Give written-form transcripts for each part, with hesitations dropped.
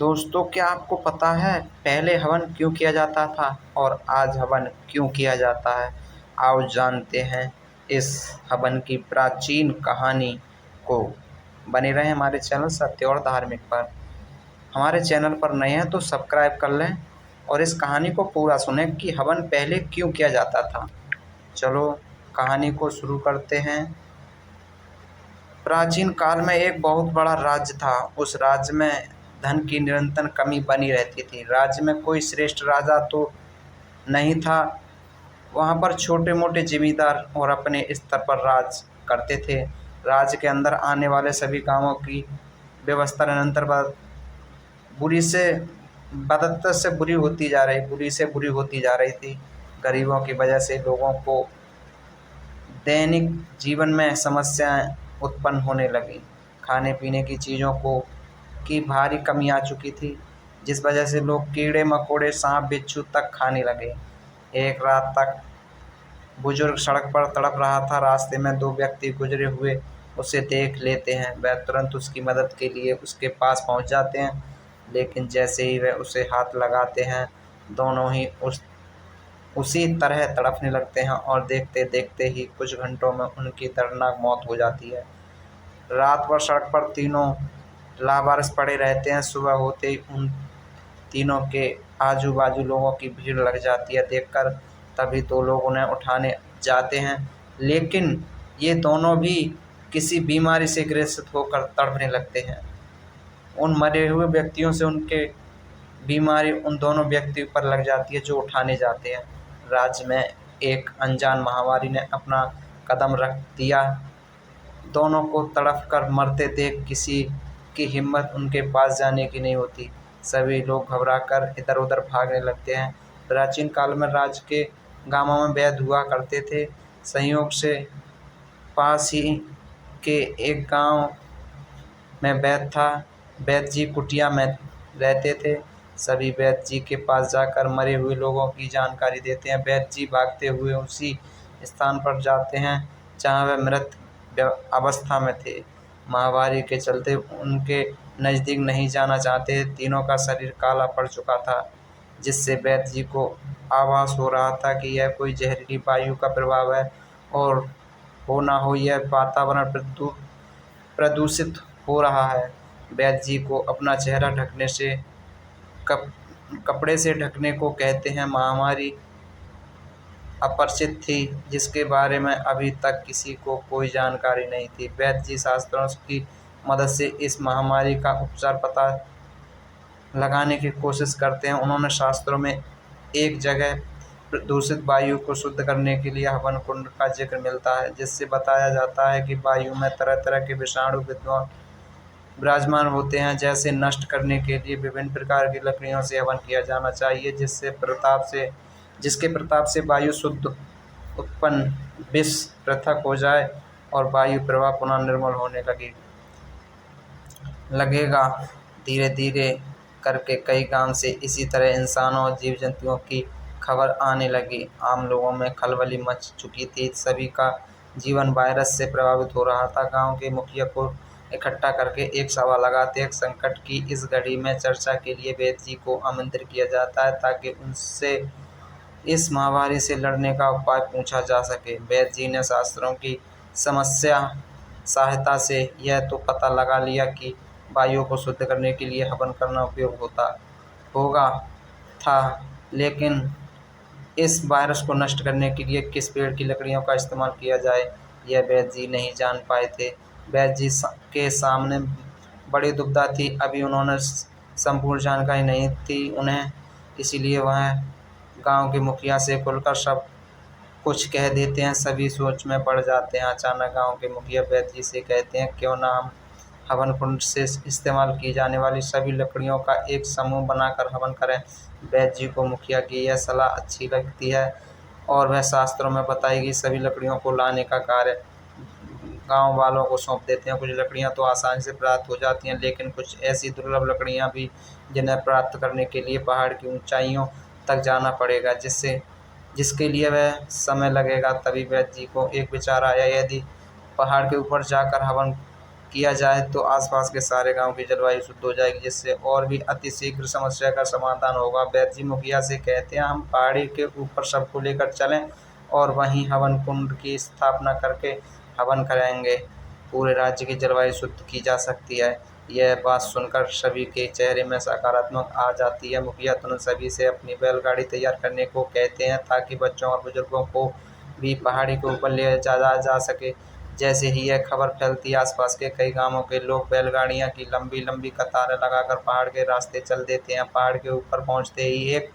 दोस्तों, क्या आपको पता है पहले हवन क्यों किया जाता था और आज हवन क्यों किया जाता है? आओ जानते हैं इस हवन की प्राचीन कहानी को। बने रहें हमारे चैनल सत्य और धार्मिक पर। हमारे चैनल पर नए हैं तो सब्सक्राइब कर लें और इस कहानी को पूरा सुनें कि हवन पहले क्यों किया जाता था। चलो कहानी को शुरू करते हैं। प्राचीन काल में एक बहुत बड़ा राज्य था। उस राज्य में धन की निरंतर कमी बनी रहती थी। राज्य में कोई श्रेष्ठ राजा तो नहीं था। वहाँ पर छोटे मोटे जमींदार और अपने स्तर पर राज करते थे। राज्य के अंदर आने वाले सभी कामों की व्यवस्था निरंतर बदतर से बुरी से बुरी होती जा रही थी। गरीबों की वजह से लोगों को दैनिक जीवन में समस्याएं उत्पन्न होने लगीं। खाने पीने की चीज़ों की भारी कमी आ चुकी थी, जिस वजह से लोग कीड़े मकोड़े सांप बिच्छू तक खाने लगे। एक रात तक बुजुर्ग सड़क पर तड़प रहा था। रास्ते में दो व्यक्ति गुजरे हुए उसे देख लेते हैं। वह तुरंत उसकी मदद के लिए उसके पास पहुंच जाते हैं, लेकिन जैसे ही वह उसे हाथ लगाते हैं दोनों ही उसी तरह तड़पने लगते हैं और देखते देखते ही कुछ घंटों में उनकी दर्दनाक मौत हो जाती है। रात भर सड़क पर तीनों लावारिस पड़े रहते हैं। सुबह होते ही उन तीनों के आजू बाजू लोगों की भीड़ लग जाती है। देखकर तभी दो लोग उन्हें उठाने जाते हैं, लेकिन ये दोनों भी किसी बीमारी से ग्रसित होकर तड़पने लगते हैं। उन मरे हुए व्यक्तियों से उनके बीमारी उन दोनों व्यक्तियों पर लग जाती है जो उठाने जाते हैं। राज्य में एक अनजान महामारी ने अपना कदम रख दिया। दोनों को तड़प कर मरते देख किसी की हिम्मत उनके पास जाने की नहीं होती। सभी लोग घबराकर इधर उधर भागने लगते हैं। प्राचीन काल में राज्य के गांवों में वैद्य हुआ करते थे। संयोग से पास ही के एक गांव में वैद्य था। वैद्य जी कुटिया में रहते थे। सभी वैद्य जी के पास जाकर मरे हुए लोगों की जानकारी देते हैं। वैद्य जी भागते हुए उसी स्थान पर जाते हैं जहां वह मृत अवस्था में थे। महामारी के चलते उनके नज़दीक नहीं जाना चाहते। तीनों का शरीर काला पड़ चुका था, जिससे वैद्य जी को आभास हो रहा था कि यह कोई जहरीली वायु का प्रभाव है और हो ना हो यह वातावरण प्रदूषित हो रहा है। वैद्य जी को अपना चेहरा ढकने से कपड़े से ढकने को कहते हैं। महामारी अपरिचित थी, जिसके बारे में अभी तक किसी को कोई जानकारी नहीं थी। वैद्य जी शास्त्रों की मदद से इस महामारी का उपचार पता लगाने की कोशिश करते हैं। उन्होंने शास्त्रों में एक जगह प्रदूषित वायु को शुद्ध करने के लिए हवन कुंड का जिक्र मिलता है, जिससे बताया जाता है कि वायु में तरह तरह के विषाणु विराजमान होते हैं। जैसे नष्ट करने के लिए विभिन्न प्रकार की लकड़ियों से हवन किया जाना चाहिए, जिसके प्रताप से वायु शुद्ध उत्पन्न विष पृथक हो जाए और वायु प्रवाह पुनः निर्मल होने लगेगा। धीरे धीरे करके कई गांव से इसी तरह इंसानों और जीव जंतुओं की खबर आने लगी। आम लोगों में खलबली मच चुकी थी। सभी का जीवन वायरस से प्रभावित हो रहा था। गांव के मुखिया को इकट्ठा करके एक सभा लगाते हैं। संकट की इस घड़ी में चर्चा के लिए वैद्य जी को आमंत्रित किया जाता है ताकि उनसे इस महामारी से लड़ने का उपाय पूछा जा सके। वैद्य जी ने शास्त्रों की सहायता से यह तो पता लगा लिया कि वायु को शुद्ध करने के लिए हवन करना उपयोग होगा था, लेकिन इस वायरस को नष्ट करने के लिए किस पेड़ की लकड़ियों का इस्तेमाल किया जाए, यह वैद्य जी नहीं जान पाए थे। वैद्य जी के सामने बड़ी दुविधा थी। अभी उन्होंने संपूर्ण जानकारी नहीं थी उन्हें, इसीलिए वह गांव के मुखिया से खुलकर सब कुछ कह देते हैं। सभी सोच में पड़ जाते हैं। अचानक गांव के मुखिया वैद्य जी से कहते हैं, क्यों ना हम हवन कुंड से इस्तेमाल की जाने वाली सभी लकड़ियों का एक समूह बनाकर हवन करें। वैद्य जी को मुखिया की यह सलाह अच्छी लगती है और वह शास्त्रों में बताई गई सभी लकड़ियों को लाने का कार्य गांव वालों को सौंप देते हैं। कुछ लकड़ियां तो आसानी से प्राप्त हो जाती हैं, लेकिन कुछ ऐसी दुर्लभ लकड़ियां भी जिन्हें प्राप्त करने के लिए पहाड़ की ऊंचाइयों तक जाना पड़ेगा, जिसके लिए वह समय लगेगा। तभी वैद्य जी को एक विचार आया, यदि पहाड़ के ऊपर जाकर हवन किया जाए तो आसपास के सारे गांव की जलवायु शुद्ध हो जाएगी, जिससे और भी अतिशीघ्र समस्या का समाधान होगा। वैद्य जी मुखिया से कहते हैं हम पहाड़ी के ऊपर सबको लेकर चलें और वहीं हवन कुंड की स्थापना करके हवन कराएंगे। पूरे राज्य की जलवायु शुद्ध की जा सकती है। यह बात सुनकर सभी के चेहरे में सकारात्मक आ जाती है। मुखिया तुरंत सभी से अपनी बैलगाड़ी तैयार करने को कहते हैं ताकि बच्चों और बुजुर्गों को भी पहाड़ी के ऊपर ले जाया जा सके। जैसे ही यह खबर फैलती, आसपास के कई गांवों के लोग बैलगाड़ियां की लंबी लंबी कतारें लगाकर पहाड़ के रास्ते चल देते हैं। पहाड़ के ऊपर पहुंचते ही एक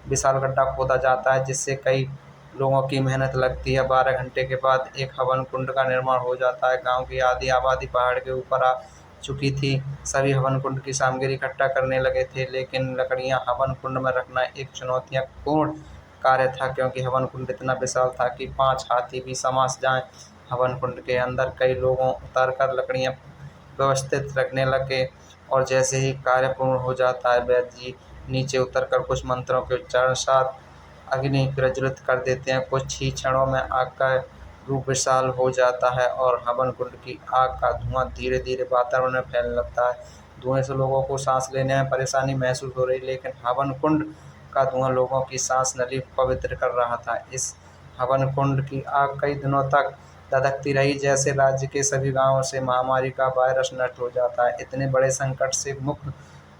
विशाल गड्ढा खोदा जाता है, जिससे कई लोगों की मेहनत लगती है। 12 घंटे के बाद एक हवन कुंड का निर्माण हो जाता है। गांव की आधी आबादी पहाड़ के ऊपर आ चुकी थी। सभी हवन कुंड की सामग्री इकट्ठा करने लगे थे, लेकिन लकड़ियां हवन कुंड में रखना एक चुनौतीपूर्ण कार्य था, क्योंकि हवन कुंड इतना विशाल था कि 5 हाथी भी समा जाएं। हवन कुंड के अंदर कई लोगों उतरकर लकड़ियां व्यवस्थित रखने लगे, और जैसे ही कार्य पूर्ण हो जाता है, वैद्य जी नीचे उतरकर कुछ मंत्रों के उच्चारण साथ अग्नि प्रज्वलित कर देते हैं। कुछ ही क्षणों में आग का रूप विशाल हो जाता है और हवन कुंड की आग का धुआं धीरे धीरे वातावरण में फैलने लगता है। धुएं से लोगों को सांस लेने में परेशानी महसूस हो रही, लेकिन हवन कुंड का धुआं लोगों की सांस नली पवित्र कर रहा था। इस हवन कुंड की आग कई दिनों तक धधकती रही। जैसे राज्य के सभी गांवों से महामारी का वायरस नष्ट हो जाता है। इतने बड़े संकट से मुक्त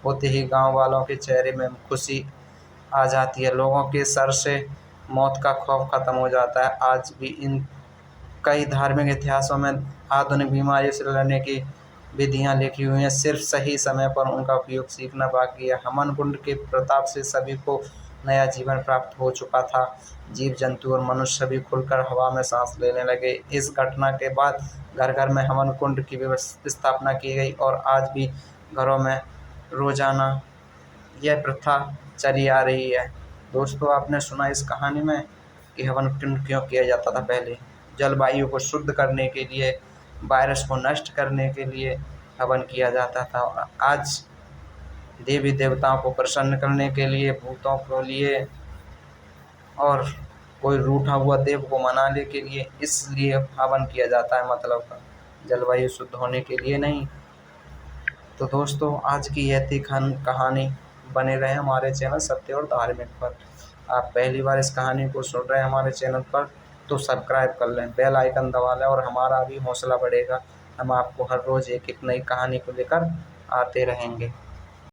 होते ही गांव वालों के चेहरे में खुशी आ जाती है। लोगों के सर से मौत का खौफ खत्म हो जाता है। आज भी इन कई धार्मिक इतिहासों में आधुनिक बीमारियों से लड़ने की विधियां लिखी हुई हैं, सिर्फ सही समय पर उनका उपयोग सीखना बाकी है। हवन कुंड के प्रताप से सभी को नया जीवन प्राप्त हो चुका था। जीव जंतु और मनुष्य सभी खुलकर हवा में सांस लेने लगे। इस घटना के बाद घर घर में हवन कुंड की स्थापना की गई और आज भी घरों में रोजाना यह प्रथा चली आ रही है। दोस्तों, आपने सुना इस कहानी में कि हवन कुंड क्यों किया जाता था पहले? जलवायु को शुद्ध करने के लिए, वायरस को नष्ट करने के लिए हवन किया जाता था। और आज देवी देवताओं को प्रसन्न करने के लिए, भूतों को लिए और कोई रूठा हुआ देव को मनाने के लिए, इसलिए हवन किया जाता है। मतलब जलवायु शुद्ध होने के लिए नहीं। तो दोस्तों, आज की यह थी कहानी। बने रहे हमारे चैनल सत्य और धार्मिक पर। आप पहली बार इस कहानी को सुन रहे हैं हमारे चैनल पर, तो सब्सक्राइब कर लें, बेल आइकन दबा लें, और हमारा भी हौसला बढ़ेगा। हम आपको हर रोज़ एक एक नई कहानी को लेकर आते रहेंगे।